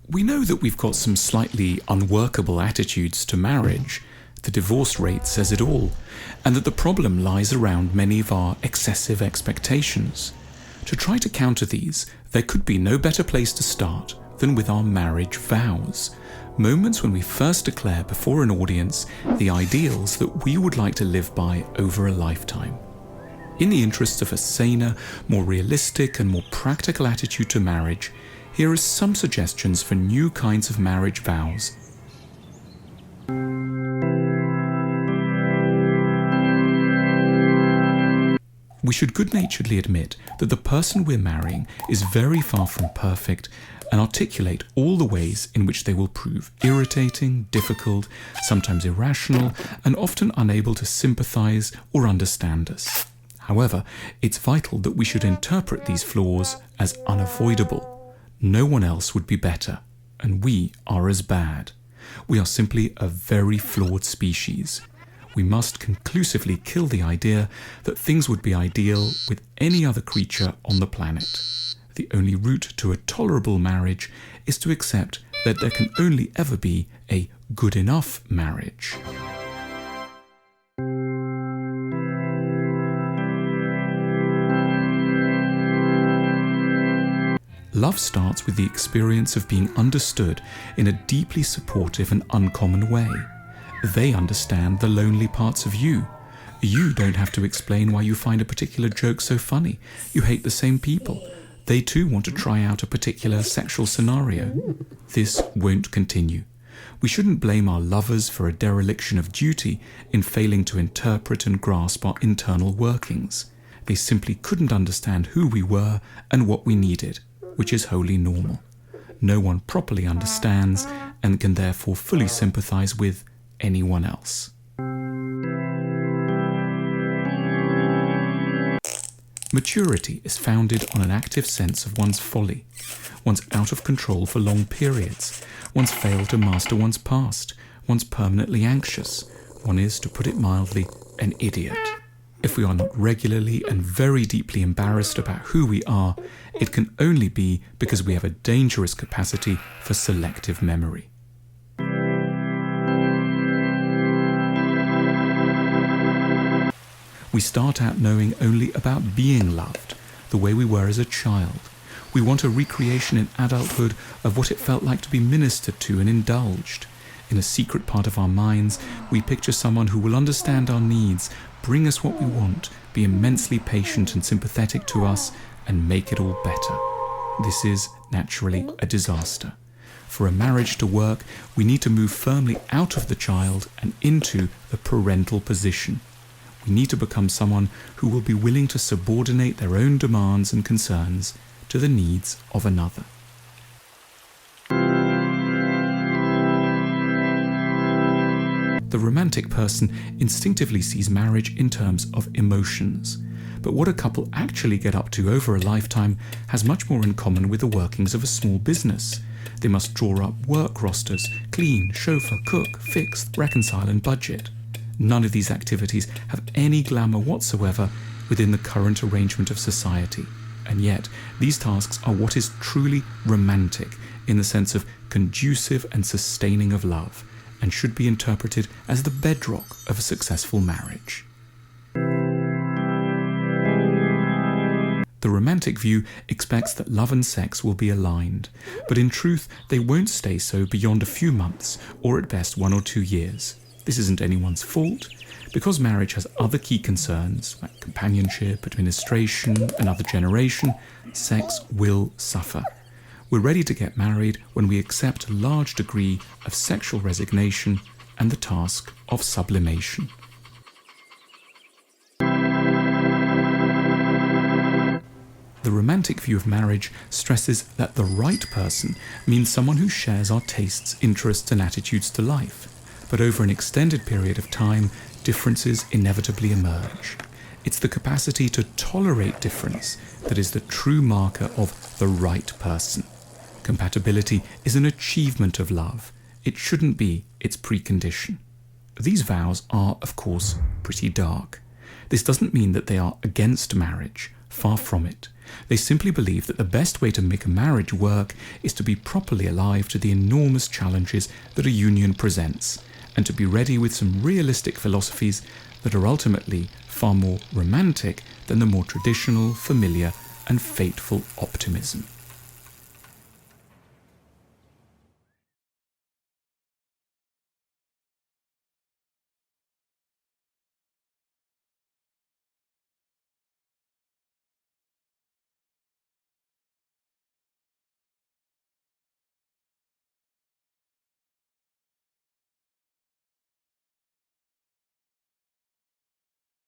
We know that we've got some slightly unworkable attitudes to marriage. The divorce rate says it all, and that the problem lies around many of our excessive expectations. To try to counter these, there could be no better place to start than with our marriage vows, moments when we first declare before an audience the ideals that we would like to live by over a lifetime. In the interests of a saner, more realistic and more practical attitude to marriage, here are some suggestions for new kinds of marriage vows. We should good-naturedly admit that the person we're marrying is very far from perfect and articulate all the ways in which they will prove irritating, difficult, sometimes irrational, and often unable to sympathize or understand us. However, it's vital that we should interpret these flaws as unavoidable. No one else would be better, and we are as bad. We are simply a very flawed species. We must conclusively kill the idea that things would be ideal with any other creature on the planet. The only route to a tolerable marriage is to accept that there can only ever be a good enough marriage. Love starts with the experience of being understood in a deeply supportive and uncommon way. They understand the lonely parts of you. You don't have to explain why you find a particular joke so funny. You hate the same people. They too want to try out a particular sexual scenario. This won't continue. We shouldn't blame our lovers for a dereliction of duty in failing to interpret and grasp our internal workings. They simply couldn't understand who we were and what we needed, which is wholly normal. No one properly understands and can therefore fully sympathize with anyone else. Maturity is founded on an active sense of one's folly, one's out of control for long periods, one's failed to master one's past, one's permanently anxious. One is, to put it mildly, an idiot. If we are not regularly and very deeply embarrassed about who we are, it can only be because we have a dangerous capacity for selective memory. We start out knowing only about being loved, the way we were as a child. We want a recreation in adulthood of what it felt like to be ministered to and indulged. In a secret part of our minds, we picture someone who will understand our needs, bring us what we want, be immensely patient and sympathetic to us, and make it all better. This is, naturally, a disaster. For a marriage to work, we need to move firmly out of the child and into the parental position. We need to become someone who will be willing to subordinate their own demands and concerns to the needs of another. The romantic person instinctively sees marriage in terms of emotions, but what a couple actually get up to over a lifetime has much more in common with the workings of a small business. They must draw up work rosters, clean, chauffeur, cook, fix, reconcile and budget. None of these activities have any glamour whatsoever within the current arrangement of society, and yet these tasks are what is truly romantic in the sense of conducive and sustaining of love, and should be interpreted as the bedrock of a successful marriage. The romantic view expects that love and sex will be aligned, but in truth they won't stay so beyond a few months, or at best 1 or 2 years. This isn't anyone's fault, because marriage has other key concerns like companionship, administration, another generation. Sex will suffer. We're ready to get married when we accept a large degree of sexual resignation and the task of sublimation. The romantic view of marriage stresses that the right person means someone who shares our tastes, interests, and attitudes to life. But over an extended period of time, differences inevitably emerge. It's the capacity to tolerate difference that is the true marker of the right person. Compatibility is an achievement of love. It shouldn't be its precondition. These vows are, of course, pretty dark. This doesn't mean that they are against marriage. Far from it. They simply believe that the best way to make a marriage work is to be properly alive to the enormous challenges that a union presents, and to be ready with some realistic philosophies that are ultimately far more romantic than the more traditional, familiar, and fateful optimism.